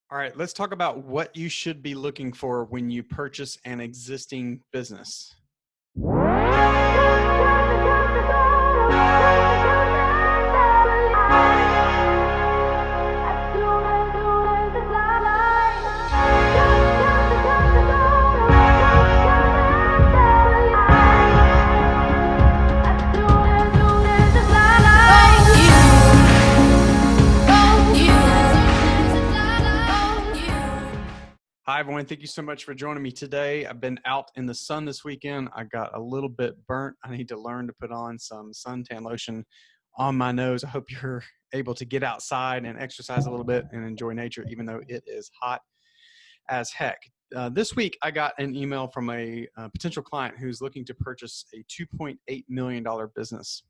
All right, let's talk about what you should be looking for when you purchase an existing business. Hi, everyone. Thank you so much for joining me today. I've been out in the sun this weekend. I got a little bit burnt. I need to learn to put on some suntan lotion on my nose. I hope you're able to get outside and exercise a little bit and enjoy nature, even though it is hot as heck. This week, I got an email from a potential client who's looking to purchase a $2.8 million business.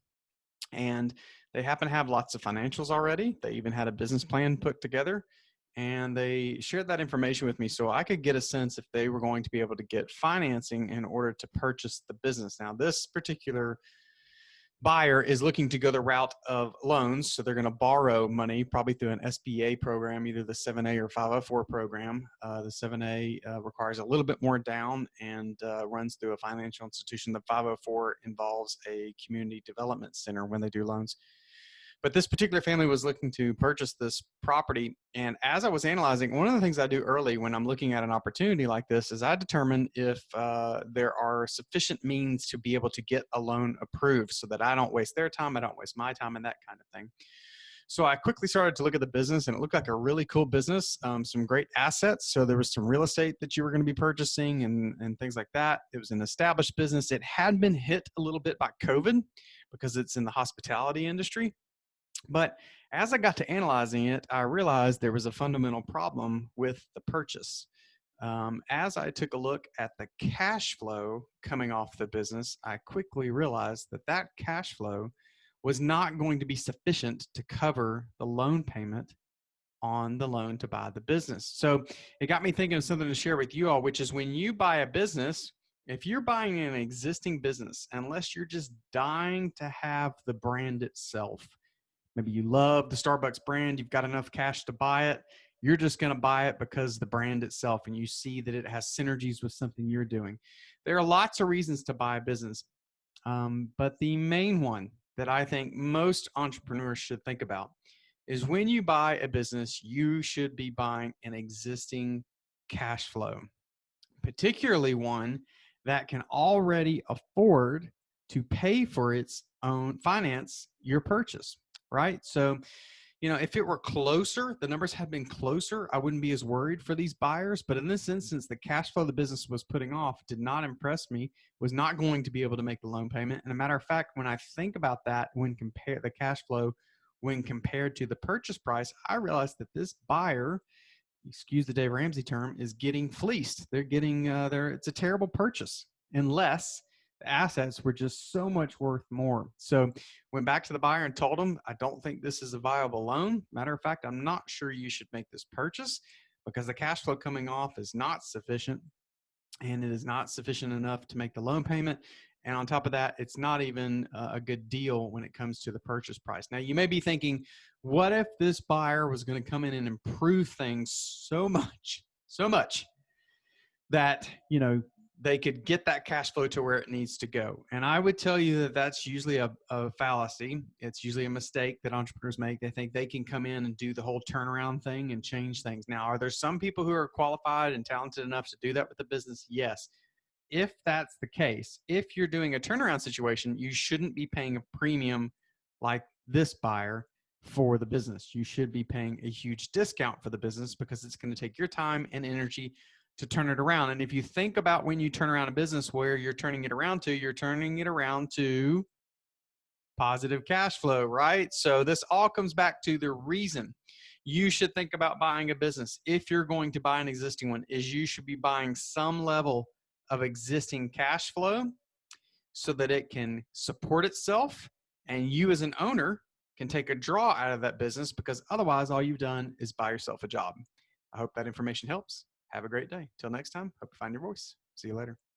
And they happen to have lots of financials already. They even had a business plan put together, and they shared that information with me so I could get a sense if they were going to be able to get financing in order to purchase the business. Now, this particular buyer is looking to go the route of loans. So they're going to borrow money, probably through an SBA program, either the 7A or 504 program. The 7A requires a little bit more down and runs through a financial institution. The 504 involves a community development center when they do loans. But this particular family was looking to purchase this property. And as I was analyzing, one of the things I do early when I'm looking at an opportunity like this is I determine if there are sufficient means to be able to get a loan approved so that I don't waste their time, I don't waste my time, and that kind of thing. So I quickly started to look at the business, and it looked like a really cool business, some great assets. So there was some real estate that you were going to be purchasing and things like that. It was an established business. It had been hit a little bit by COVID because it's in the hospitality industry. But as I got to analyzing it, I realized there was a fundamental problem with the purchase. As I took a look at the cash flow coming off the business, I quickly realized that that cash flow was not going to be sufficient to cover the loan payment on the loan to buy the business. So it got me thinking of something to share with you all, which is when you buy a business, if you're buying an existing business, unless you're just dying to have the brand itself, maybe you love the Starbucks brand, you've got enough cash to buy it, you're just going to buy it because the brand itself and you see that it has synergies with something you're doing. There are lots of reasons to buy a business, but the main one that I think most entrepreneurs should think about is when you buy a business, you should be buying an existing cash flow, particularly one that can already afford to pay for its own finance your purchase, right? So, if it were closer, the numbers had been closer, I wouldn't be as worried for these buyers. But in this instance, the cash flow the business was putting off did not impress me, was not going to be able to make the loan payment. And a matter of fact, when I think about that, when compare the cash flow, when compared to the purchase price, I realized that this buyer, excuse the Dave Ramsey term, is getting fleeced. They're getting it's a terrible purchase unless the assets were just so much worth more. So went back to the buyer and told them, I don't think this is a viable loan. Matter of fact, I'm not sure you should make this purchase because the cash flow coming off is not sufficient, and it is not sufficient enough to make the loan payment. And on top of that, it's not even a good deal when it comes to the purchase price. Now, you may be thinking, what if this buyer was going to come in and improve things so much that, they could get that cash flow to where it needs to go? And I would tell you that that's usually a fallacy. It's usually a mistake that entrepreneurs make. They think they can come in and do the whole turnaround thing and change things. Now, are there some people who are qualified and talented enough to do that with the business? Yes. If that's the case, if you're doing a turnaround situation, you shouldn't be paying a premium like this buyer for the business. You should be paying a huge discount for the business because it's going to take your time and energy to turn it around. And if you think about when you turn around a business, where you're turning it around to, you're turning it around to positive cash flow, right? So this all comes back to the reason you should think about buying a business, if you're going to buy an existing one, is you should be buying some level of existing cash flow so that it can support itself and you as an owner can take a draw out of that business, because otherwise all you've done is buy yourself a job. I hope that information helps. Have a great day. Till next time, hope you find your voice. See you later.